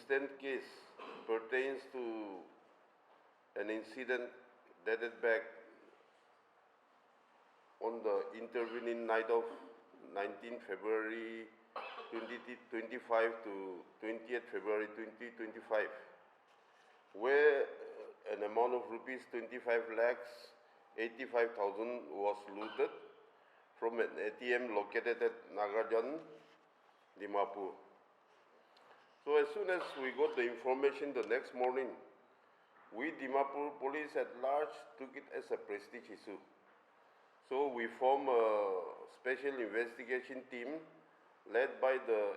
instant case pertains to an incident dated back on the intervening night of 19 February 2025 to 20th February 2025, where an amount of rupees 25 lakhs 85,000 was looted from an ATM located at Nagarjan, Dimapur. So as soon as we got the information the next morning, we Dimapur police at large took it as a prestige issue. So we formed a special investigation team led by the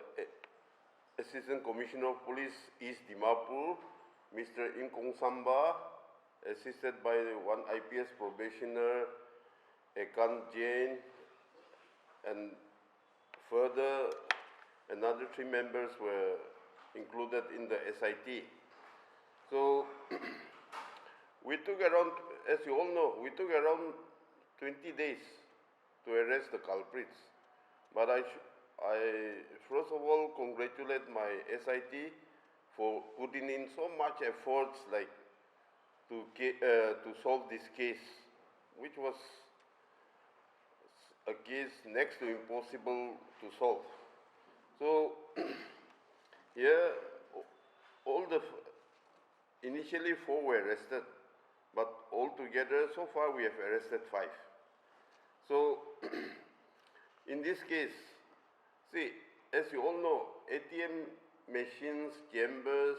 Assistant Commissioner of Police East Dimapur, Mr. Inkong Samba, assisted by one IPS probationer, Ekant Jain, and further another 3 members were included in the SIT. So we took around, as you all know, we took around 20 days to arrest the culprits. But I first of all congratulate my SIT for putting in so much efforts, like to solve this case, which was a case next to impossible to solve. So here, initially 4 were arrested, but altogether so far we have arrested 5. So in this case, see, as you all know, ATM machines, chambers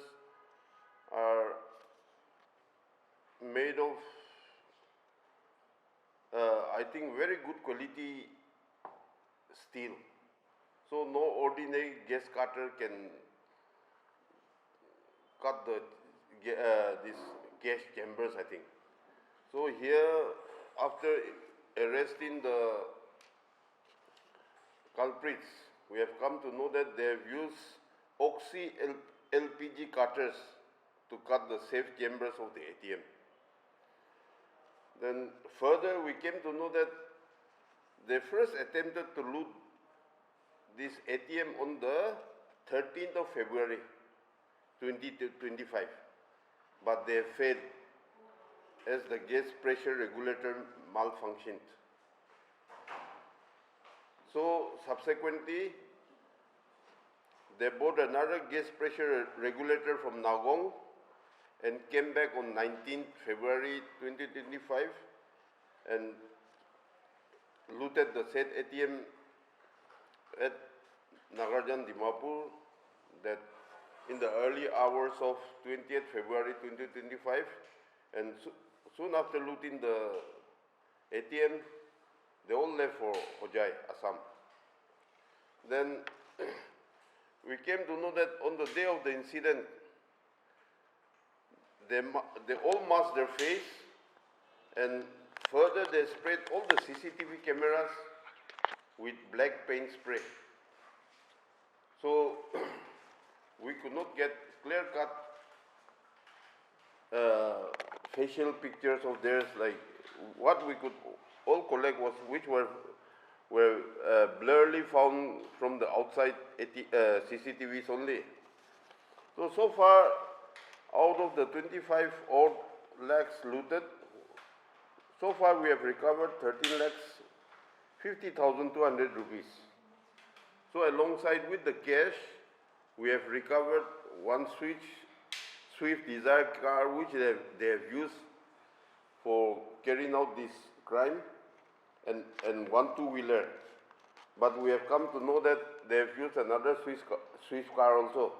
are made of, I think, very good quality steel. So no ordinary gas cutter can cut these gas chambers, I think. So here, after arresting the culprits, we have come to know that they have used oxy LPG cutters to cut the safe chambers of the ATM. Then further, we came to know that they first attempted to loot this ATM on the 13th of February 2025, but they failed as the gas pressure regulator malfunctioned. So subsequently, they bought another gas pressure regulator from Nagong and came back on 19th February 2025 and looted the said ATM at Nagarjan, Dimapur, that in the early hours of 20th February 2025, and soon after looting the ATM, they all left for Hojai, Assam. Then we came to know that on the day of the incident, they all masked their face, and further they sprayed all the CCTV cameras with black paint spray. So we could not get clear-cut facial pictures of theirs. Like what we could all collect was which were blurrily found from the outside CCTVs only. So far, out of the 25 odd lakhs looted, so far we have recovered 13 lakhs 50,200 rupees. So alongside with the cash, we have recovered one Swift Desire car which they have used for carrying out this crime, and one 2-wheeler. But we have come to know that they have used another Swift car also.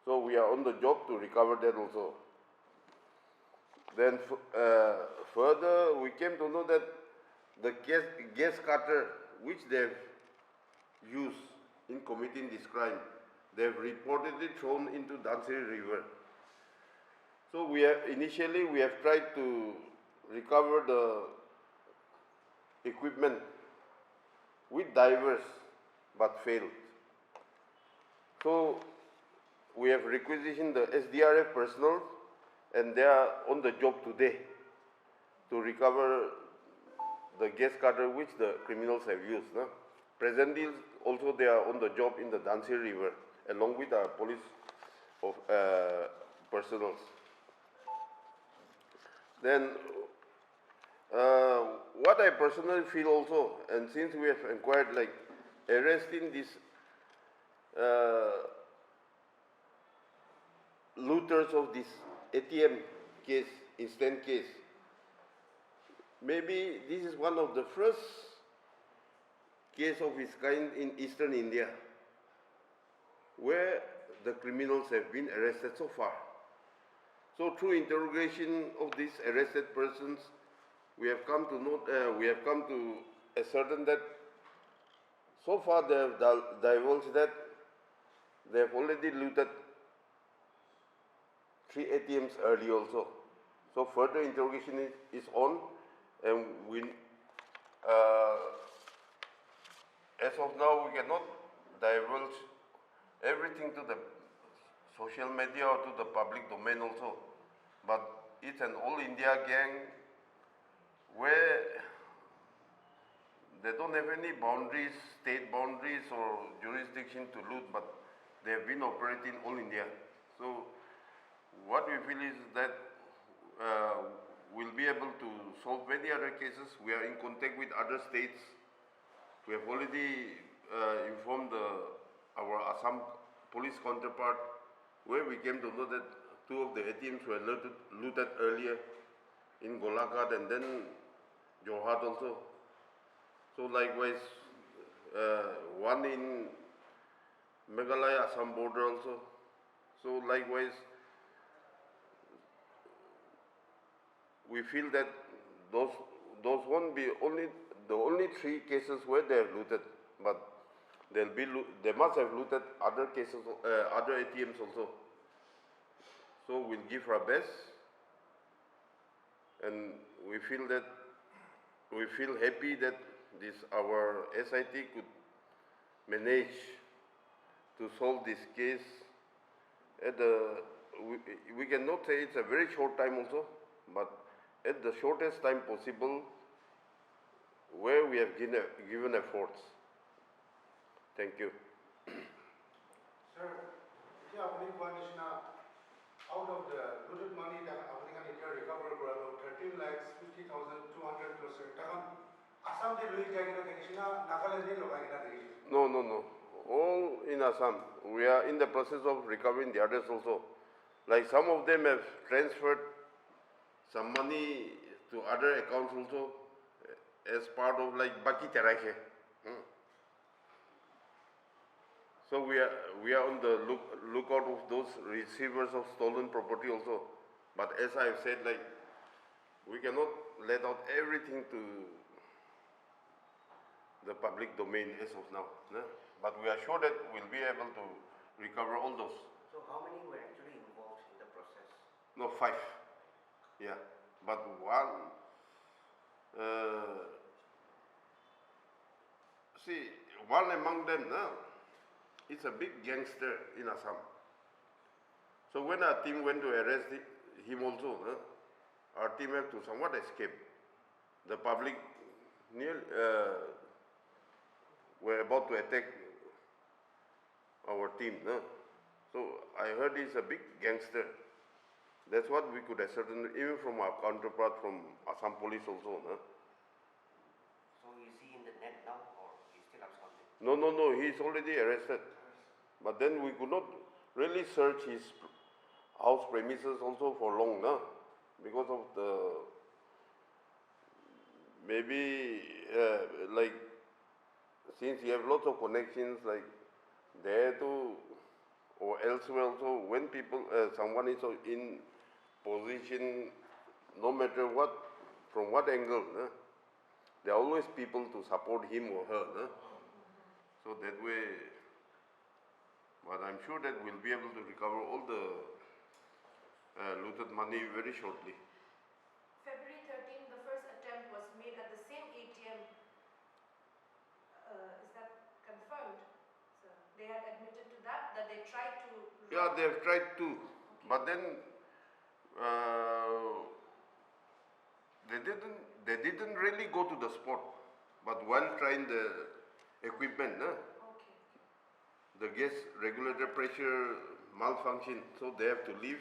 So we are on the job to recover that also. Then further, we came to know that the gas cutter which they have used in committing this crime, they have reportedly thrown into Dhansiri River. So initially we have tried to recover the equipment with divers, but failed. So we have requisitioned the SDRF personnel, and they are on the job today to recover the gas cutter which the criminals have used. No? Presently, also they are on the job in the Dhansiri River, along with our police of personals. Then, what I personally feel also, and since we have inquired, like arresting these looters of this ATM case, instant case, maybe this is one of the first case of its kind in Eastern India, where the criminals have been arrested so far. So through interrogation of these arrested persons, we have come to note, we have come to ascertain that so far they have divulged that they have already looted 3 ATMs early also. So further interrogation is on, and we, as of now, we cannot divulge everything to the social media or to the public domain also. But it's an all India gang where they don't have any boundaries, state boundaries or jurisdiction to loot, but they have been operating all India. So what we feel is that we'll be able to solve many other cases. We are in contact with other states. We have already informed our Assam police counterpart, where we came to know that 2 of the ATMs were looted earlier in Golaghat and then Jorhat also. So likewise, one in Meghalaya Assam border also. So likewise, we feel that those won't be the only 3 cases where they have looted, but they must have looted other cases, other ATMs also. So we'll give our best, and we feel happy that our SIT could manage to solve this case at we cannot say it's a very short time also, but at the shortest time possible, where we have given efforts. Thank you. Sir, yeah, Commissioner, out of the looted money that African recovered for about 13,50,200 crores. Assam de Louis Jagina Commissioner, Nagaland de Logagina. No. All in Assam. We are in the process of recovering the others also. Like some of them have transferred some money to other accounts also as part of like Baki Terahe. So we are on the lookout of those receivers of stolen property also. But as I have said, like we cannot let out everything to the public domain as of now. No? But we are sure that we'll be able to recover all those. So how many were actually involved in the process? No, 5. Yeah, but one. See, one among them now. It's a big gangster in Assam. So when our team went to arrest him also, our team had to somewhat escape. The public were about to attack our team. So I heard he's a big gangster. That's what we could ascertain, even from our counterpart from Assam police also. So is he in the net now, or he's still absconding? No, he's already arrested. But then we could not really search his house premises also for long, because of the, maybe like, since he have lots of connections, like there too, or elsewhere also, when people, someone is in position, no matter what, from what angle, there are always people to support him or her. So that way, but I'm sure that we'll be able to recover all the looted money very shortly. February 13, the first attempt was made at the same ATM. Is that confirmed? So they had admitted to that they tried to... Yeah, they have tried to, but then they didn't really go to the spot. But while trying the equipment, the gas regulator pressure malfunctioned, so they have to leave.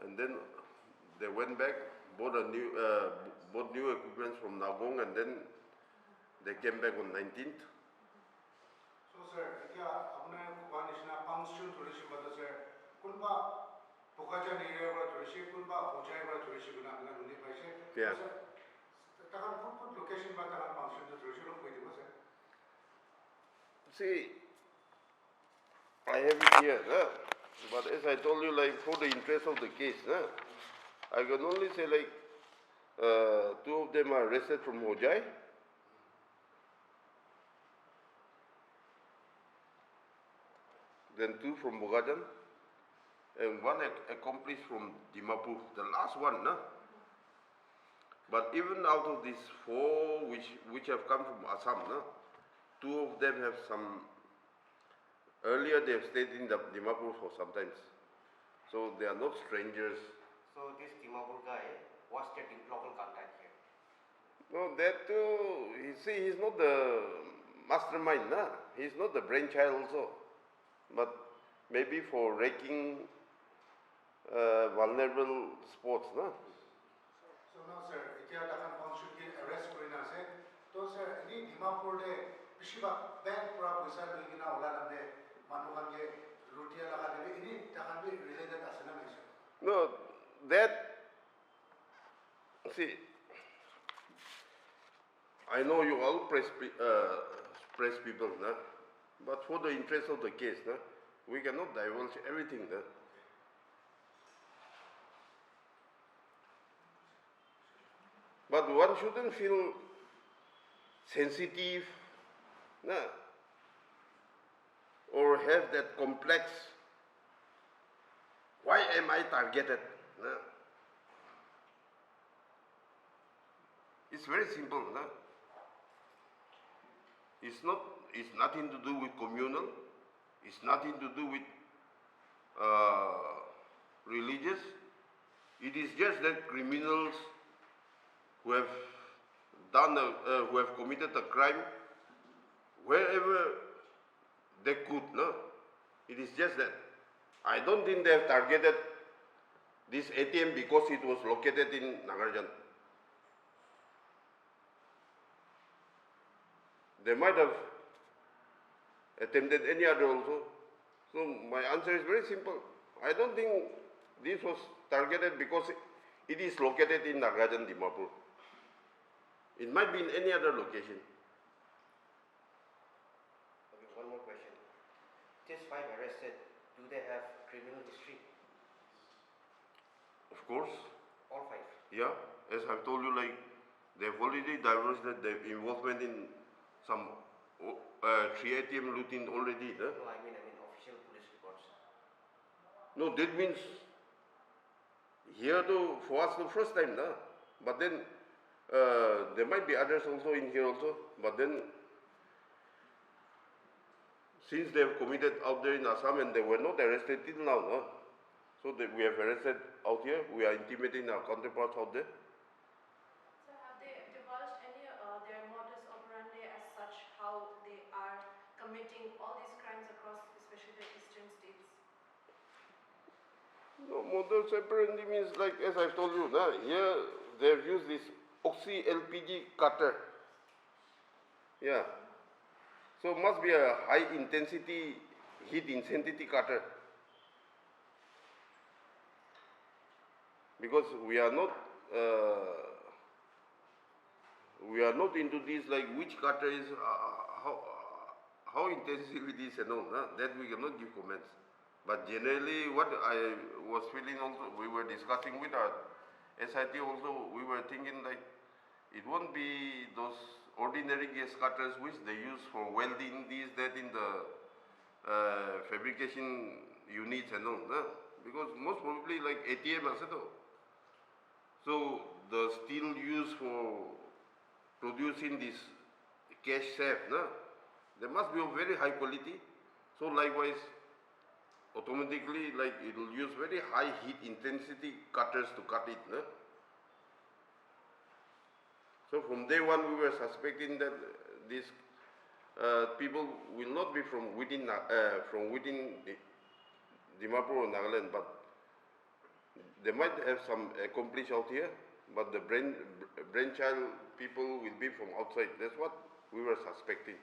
And then they went back, bought new equipment from Nagong, and then they came back on 19th. So sir, क्या अपने कुबानिशना function थोड़ी सी बता sir, कुनबा पुकाजा नीरे वाला थोड़ी सी, कुनबा होजाई वाला थोड़ी सी गुना अपना उन्हीं पैसे. Yeah. Sir, तकान कुन लोकेशन बा तकान पंक्शन तो थोड़ी सी लोग कोई दिवस sir. See, I have it here, but as I told you, like for the interest of the case, I can only say like 2 of them are arrested from Hojai. Then 2 from Bogajan, and 1 accomplice from Dimapur, the last one. But even out of these 4 which have come from Assam, 2 of them have some, earlier they have stayed in Dimapur for some times. So they are not strangers. So this Dimapur guy was the local contact here. No, that too, you see, he's not the mastermind, he's not the brainchild also. But maybe for raking vulnerable spots, So now sir, क्या तकान function की arrest कोई ना से, तो sir ini Dimapur de पिछवा bank पूरा पैसा लेके ना उड़ा लंदे मानुकान के लुटिया लगा दे, ini तकान भी related असना नहीं sir. No, that, see, I know you all press people, but for the interest of the case, we cannot divulge everything. But one shouldn't feel sensitive, or have that complex, why am I targeted? It's very simple. It's nothing to do with communal, it's nothing to do with religious. It is just that criminals who have who have committed a crime wherever they could. It is just that. I don't think they have targeted this ATM because it was located in Nagarjan. They might have attempted any other also. So my answer is very simple. I don't think this was targeted because it is located in Nagarjan, Dimapur. It might be in any other location. Okay, one more question. These 5 arrested, do they have criminal history? Of course. All 5? Yeah. As I've told you, like, they've already divulged that their involvement in some 3 ATM looting already. No, I mean official police reports. No, that means here though, for us the first time, but then there might be others also in here also, but then since they have committed out there in Assam and they were not arrested till now, so that we have arrested out here, we are intimating our counterparts out there. So have they divulged any their modus operandi as such, how they are committing all these crimes across especially the eastern states? No, modus operandi means, like, as I've told you, here they have used this oxy LPG cutter. Yeah. So must be a high intensity, heat intensity cutter. Because we are not into this, like which cutter is, how intensive it is and all, that we cannot give comments. But generally what I was feeling also, we were discussing with our SIT also, we were thinking like, it won't be those ordinary gas cutters which they use for welding this, that in the fabrication units and all, because most probably like ATM also. So the steel used for producing this cash safe, they must be of very high quality. So likewise, automatically, like it will use very high heat intensity cutters to cut it. So from day one, we were suspecting that these people will not be from within Dimapur or Nagaland, but they might have some accomplice out here, but the brainchild people will be from outside. That's what we were suspecting.